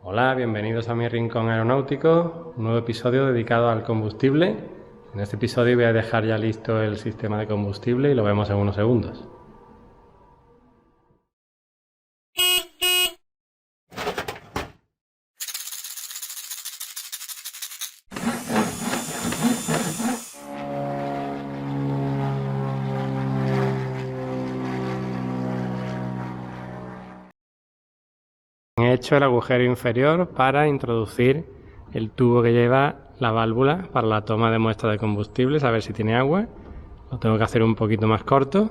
Hola, bienvenidos a mi rincón aeronáutico, un nuevo episodio dedicado al combustible. En este episodio voy a dejar ya listo el sistema de combustible y lo vemos en unos segundos. He hecho el agujero inferior para introducir el tubo que lleva la válvula para la toma de muestra de combustible, a ver si tiene agua. Lo tengo que hacer un poquito más corto,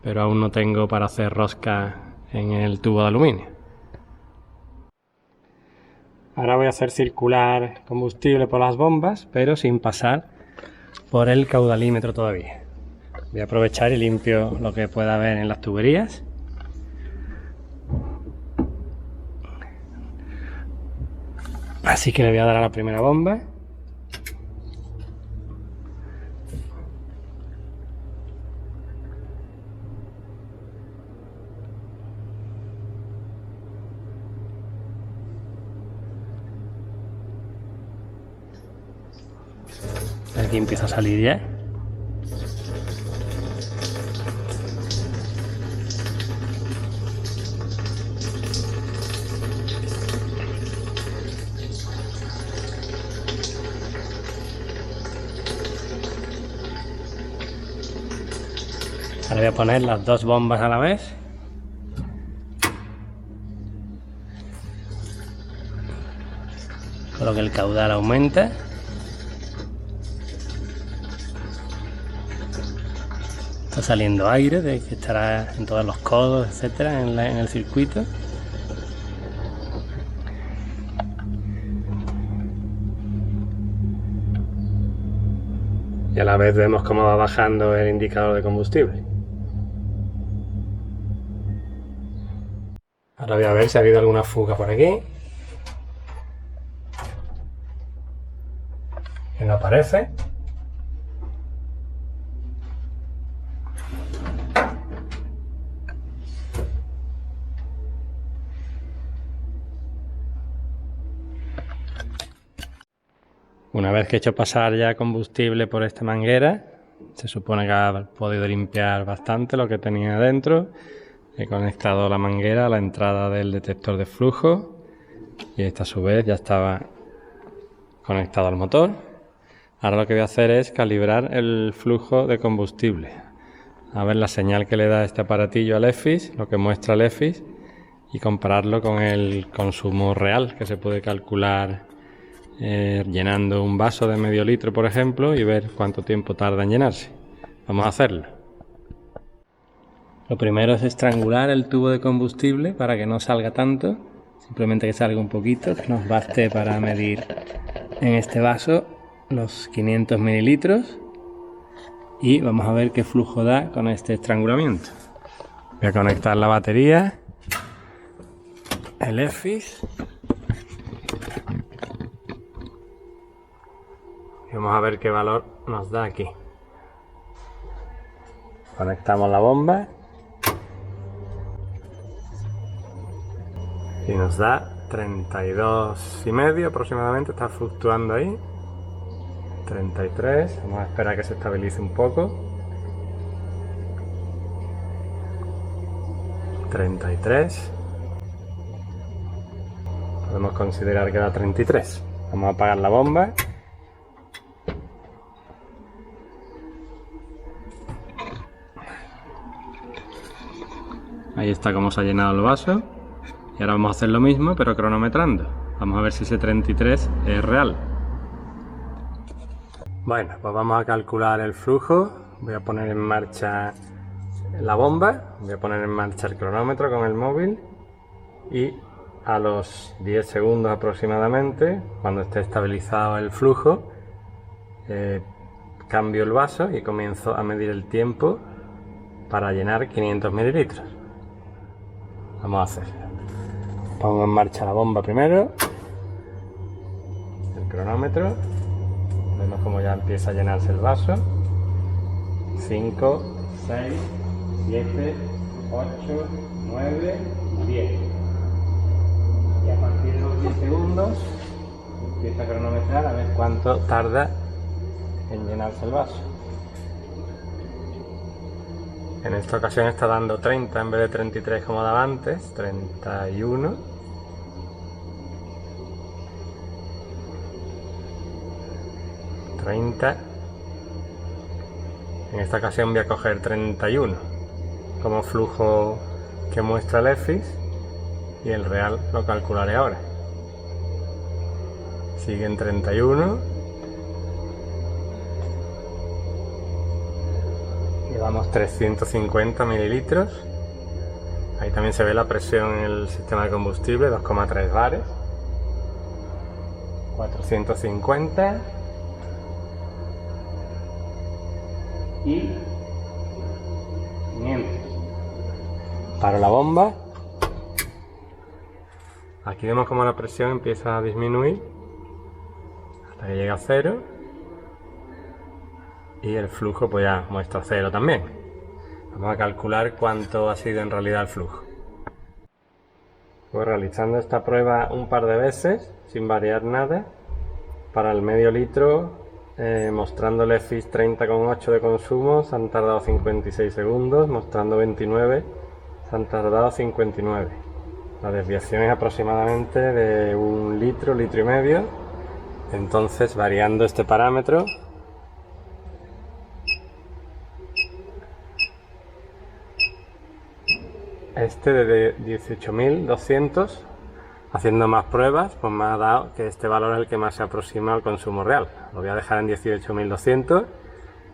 pero aún no tengo para hacer rosca en el tubo de aluminio. Ahora voy a hacer circular combustible por las bombas, pero sin pasar por el caudalímetro todavía. Voy a aprovechar y limpio lo que pueda haber en las tuberías. Así que le voy a dar a la primera bomba. Aquí empieza a salir ya. Ahora voy a poner las dos bombas a la vez. Con lo que el caudal aumenta. Está saliendo aire, de que estará en todos los codos, etcétera, en el circuito. Y a la vez vemos cómo va bajando el indicador de combustible. Ahora voy a ver si ha habido alguna fuga por aquí. Que no aparece. Una vez que he hecho pasar ya combustible por esta manguera, se supone que ha podido limpiar bastante lo que tenía dentro. He conectado la manguera a la entrada del detector de flujo y esta a su vez ya estaba conectado al motor. Ahora lo que voy a hacer es calibrar el flujo de combustible. A ver la señal que le da este aparatillo al EFIS, lo que muestra el EFIS, y compararlo con el consumo real que se puede calcular llenando un vaso de medio litro, por ejemplo, y ver cuánto tiempo tarda en llenarse. Vamos a hacerlo. Lo primero es estrangular el tubo de combustible para que no salga tanto, simplemente que salga un poquito, que nos baste para medir en este vaso los 500 mililitros y vamos a ver qué flujo da con este estrangulamiento. Voy a conectar la batería, el EFIS y vamos a ver qué valor nos da aquí. Conectamos la bomba y nos da 32,5 aproximadamente, está fluctuando ahí. 33, vamos a esperar a que se estabilice un poco. 33. Podemos considerar que da 33. Vamos a apagar la bomba. Ahí está cómo se ha llenado el vaso. Y ahora vamos a hacer lo mismo, pero cronometrando. Vamos a ver si ese 33 es real. Bueno, pues vamos a calcular el flujo. Voy a poner en marcha la bomba. Voy a poner en marcha el cronómetro con el móvil. Y a los 10 segundos aproximadamente, cuando esté estabilizado el flujo, cambio el vaso y comienzo a medir el tiempo para llenar 500 mililitros. Vamos a hacer. Pongo en marcha la bomba primero, el cronómetro, vemos como ya empieza a llenarse el vaso. 5, 6, 7, 8, 9, 10. Y a partir de los 10 segundos. Empieza a cronometrar a ver cuánto tarda en llenarse el vaso. En esta ocasión está dando 30 en vez de 33 como daba antes, 31. En esta ocasión voy a coger 31 como flujo que muestra el EFIS y el real lo calcularé ahora. Sigue en 31. Llevamos 350 mililitros. Ahí también se ve la presión en el sistema de combustible, 2,3 bares. 450. Y 500. Paro la bomba. Aquí vemos como la presión empieza a disminuir hasta que llega a 0. Y el flujo pues ya muestra 0 también. Vamos a calcular cuánto ha sido en realidad el flujo. Pues realizando esta prueba un par de veces sin variar nada, para el medio litro, mostrando el EFIS 30,8 de consumo, se han tardado 56 segundos, mostrando 29, se han tardado 59. La desviación es aproximadamente de 1 litro, litro y medio. Entonces, variando este parámetro, este de 18.200, haciendo más pruebas, pues me ha dado que este valor es el que más se aproxima al consumo real. Lo voy a dejar en 18.200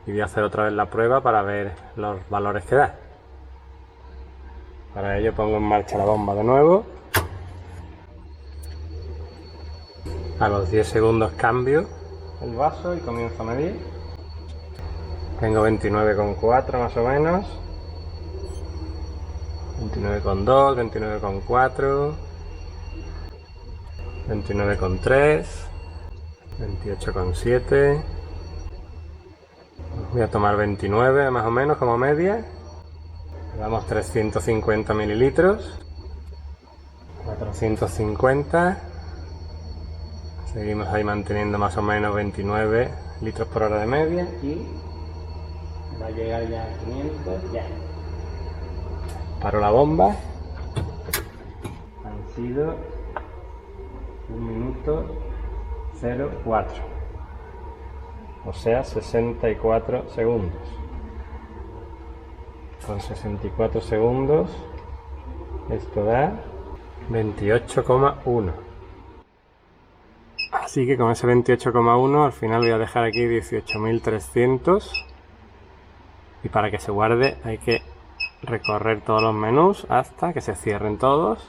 y voy a hacer otra vez la prueba para ver los valores que da. Para ello pongo en marcha la bomba de nuevo. A los 10 segundos cambio el vaso y comienzo a medir. Tengo 29,4 más o menos. 29,2, 29,4, 29,3, 28,7. Voy a tomar 29 más o menos como media. Llevamos 350 mililitros. 450. Seguimos ahí manteniendo más o menos 29 litros por hora de media y va a llegar ya a 500 ya. Paro la bomba. Han sido 1 minuto 04. O sea, 64 segundos. Con 64 segundos esto da 28,1. Así que con ese 28,1 al final voy a dejar aquí 18.300. Y para que se guarde hay que recorrer todos los menús hasta que se cierren todos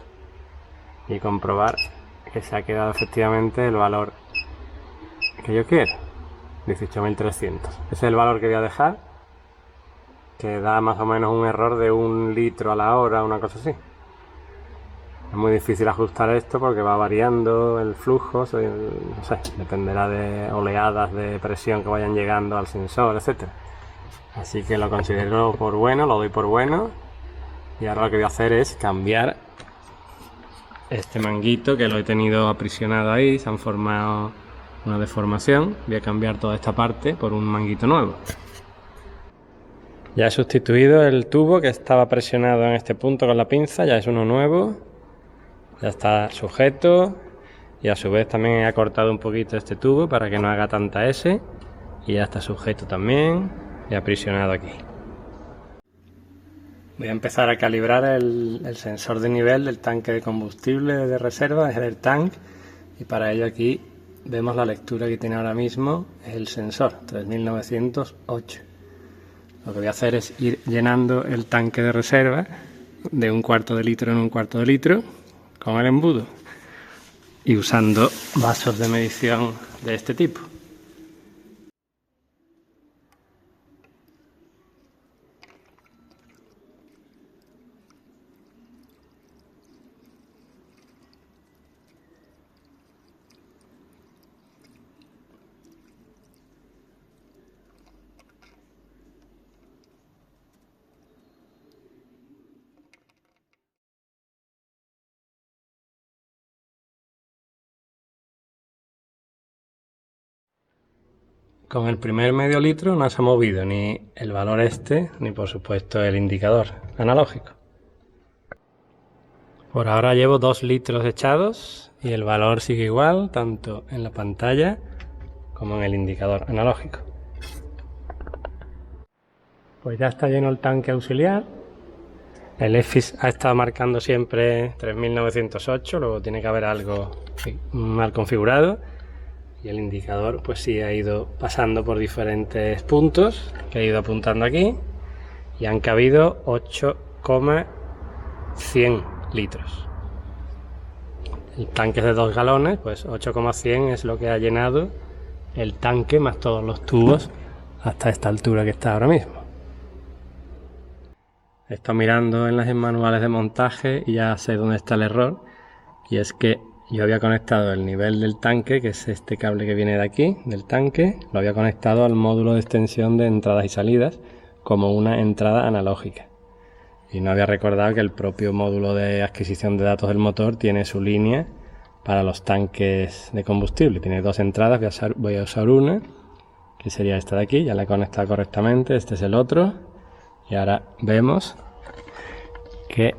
y comprobar que se ha quedado efectivamente el valor que yo quiero, 18.300. Ese es el valor que voy a dejar, que da más o menos un error de 1 litro a la hora, una cosa así. Es muy difícil ajustar esto porque va variando el flujo, no sé, dependerá de oleadas de presión que vayan llegando al sensor, etcétera. Así que lo considero por bueno, lo doy por bueno. Y ahora lo que voy a hacer es cambiar este manguito que lo he tenido aprisionado ahí, se han formado una deformación. Voy a cambiar toda esta parte por un manguito nuevo. Ya he sustituido el tubo que estaba presionado en este punto con la pinza, ya es uno nuevo. Ya está sujeto y a su vez también he acortado un poquito este tubo para que no haga tanta S. Y ya está sujeto también y aprisionado aquí. Voy a empezar a calibrar el sensor de nivel del tanque de combustible de reserva, es el tank, y para ello aquí vemos la lectura que tiene ahora mismo el sensor, 3908. Lo que voy a hacer es ir llenando el tanque de reserva de 1/4 de litro en 1/4 de litro con el embudo y usando vasos de medición de este tipo. Con el primer medio litro no se ha movido ni el valor ni por supuesto el indicador analógico. Por ahora llevo 2 litros echados y el valor sigue igual tanto en la pantalla como en el indicador analógico. Pues ya está lleno el tanque auxiliar. El EFIS ha estado marcando siempre 3908, luego tiene que haber algo mal configurado. Y el indicador pues sí ha ido pasando por diferentes puntos que he ido apuntando aquí y han cabido 8,100 litros. El tanque es de 2 galones, pues 8,100 es lo que ha llenado el tanque más todos los tubos hasta esta altura que está ahora mismo. He estado mirando en los manuales de montaje y ya sé dónde está el error, y es que yo había conectado el nivel del tanque, que es este cable que viene de aquí, del tanque, lo había conectado al módulo de extensión de entradas y salidas como una entrada analógica. Y no había recordado que el propio módulo de adquisición de datos del motor tiene su línea para los tanques de combustible. Tiene 2 entradas, voy a usar una, que sería esta de aquí, ya la he conectado correctamente, este es el otro. Y ahora vemos que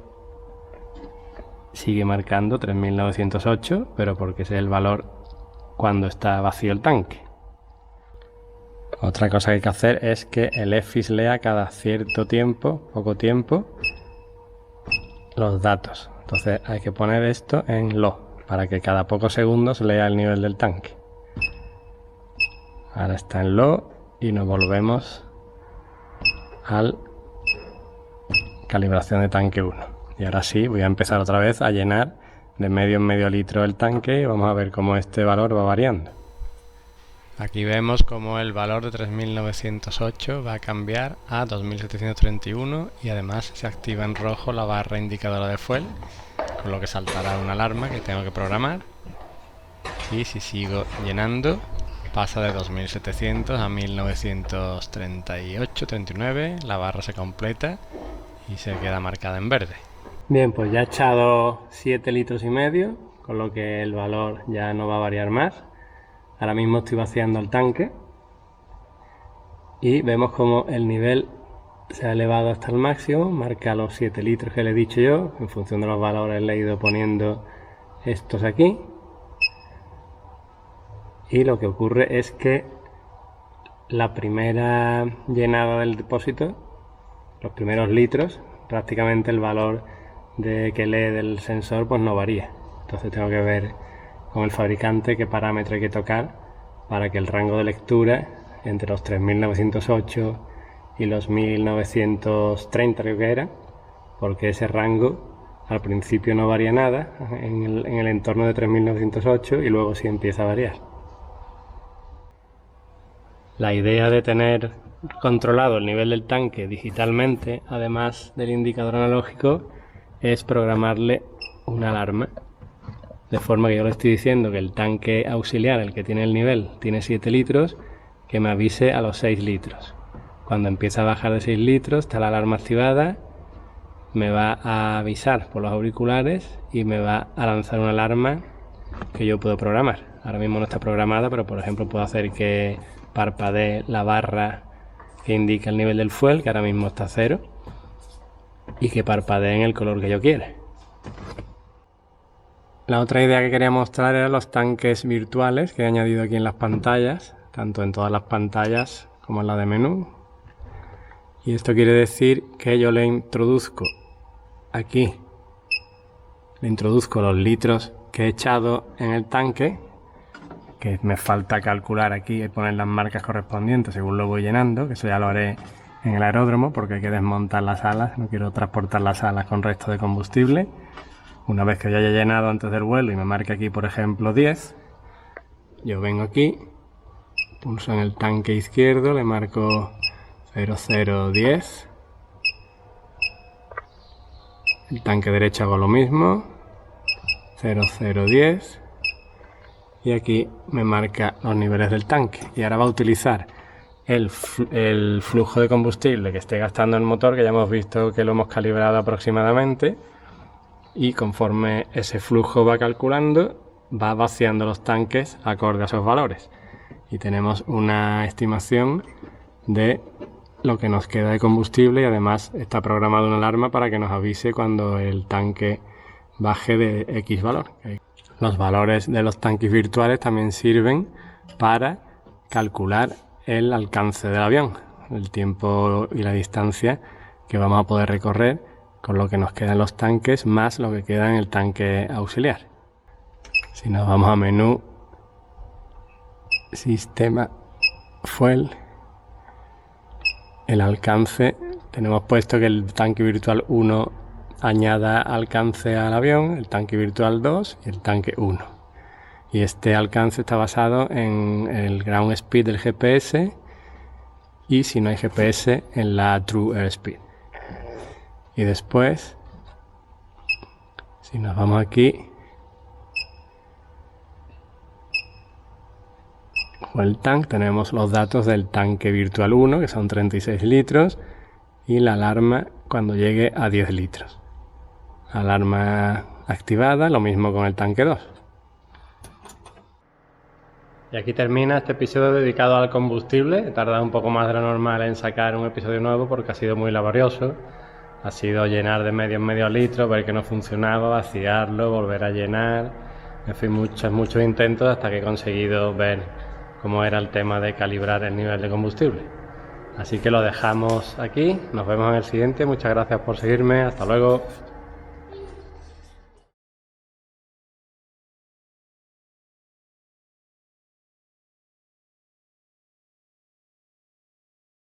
sigue marcando 3908, pero porque ese es el valor cuando está vacío el tanque. Otra cosa que hay que hacer es que el EFIS lea cada cierto tiempo, poco tiempo, los datos. Entonces hay que poner esto en low, para que cada pocos segundos lea el nivel del tanque. Ahora está en low y nos volvemos al calibración de tanque 1. Y ahora sí, voy a empezar otra vez a llenar de medio en medio litro el tanque y vamos a ver cómo este valor va variando. Aquí vemos cómo el valor de 3908 va a cambiar a 2731 y además se activa en rojo la barra indicadora de fuel, con lo que saltará una alarma que tengo que programar. Y si sigo llenando, pasa de 2700 a 1938-39, la barra se completa y se queda marcada en verde. Bien, pues ya he echado 7 litros y medio, con lo que el valor ya no va a variar más. Ahora mismo estoy vaciando el tanque y vemos como el nivel se ha elevado hasta el máximo, marca los 7 litros que le he dicho yo. En función de los valores le he ido poniendo estos aquí. Y lo que ocurre es que la primera llenada del depósito, los primeros litros, prácticamente el valor que lee del sensor pues no varía. Entonces tengo que ver con el fabricante qué parámetro hay que tocar para que el rango de lectura entre los 3908 y los 1930 creo que era, porque ese rango al principio no varía nada en el entorno de 3908 y luego sí empieza a variar. La idea de tener controlado el nivel del tanque digitalmente, además del indicador analógico, es programarle una alarma. De forma que yo le estoy diciendo que el tanque auxiliar, el que tiene el nivel, tiene 7 litros, que me avise a los 6 litros. Cuando empieza a bajar de 6 litros, está la alarma activada, me va a avisar por los auriculares y me va a lanzar una alarma que yo puedo programar. Ahora mismo no está programada, pero por ejemplo puedo hacer que parpadee la barra que indica el nivel del fuel, que ahora mismo está a 0, y que parpadee en el color que yo quiera. La otra idea que quería mostrar eran los tanques virtuales que he añadido aquí en las pantallas, tanto en todas las pantallas como en la de menú. Y esto quiere decir que yo le introduzco aquí, le introduzco los litros que he echado en el tanque, que me falta calcular aquí y poner las marcas correspondientes según lo voy llenando, que eso ya lo haré en el aeródromo porque hay que desmontar las alas, no quiero transportar las alas con resto de combustible. Una vez que ya haya llenado antes del vuelo y me marque aquí por ejemplo 10, yo vengo aquí, pulso en el tanque izquierdo, le marco 0010, el tanque derecho hago lo mismo, 0010, y aquí me marca los niveles del tanque. Y ahora va a utilizar el flujo de combustible que esté gastando el motor, que ya hemos visto que lo hemos calibrado aproximadamente, y conforme ese flujo va calculando, va vaciando los tanques acorde a esos valores. y tenemos una estimación de lo que nos queda de combustible, y además está programada una alarma para que nos avise cuando el tanque baje de X valor. Los valores de los tanques virtuales también sirven para calcular el alcance del avión, el tiempo y la distancia que vamos a poder recorrer con lo que nos quedan los tanques más lo que queda en el tanque auxiliar. Si nos vamos a menú, sistema, fuel, el alcance, tenemos puesto que el tanque virtual 1 añada alcance al avión, el tanque virtual 2 y el tanque 1. Y este alcance está basado en el ground speed del GPS y, si no hay GPS, en la true airspeed. Y después, si nos vamos aquí, el tanque, tenemos los datos del tanque virtual 1, que son 36 litros, y la alarma cuando llegue a 10 litros. Alarma activada, lo mismo con el tanque 2. Y aquí termina este episodio dedicado al combustible. He tardado un poco más de lo normal en sacar un episodio nuevo porque ha sido muy laborioso. Ha sido llenar de medio en medio litro, ver que no funcionaba, vaciarlo, volver a llenar. En fin, muchos intentos hasta que he conseguido ver cómo era el tema de calibrar el nivel de combustible. Así que lo dejamos aquí. Nos vemos en el siguiente. Muchas gracias por seguirme. Hasta luego.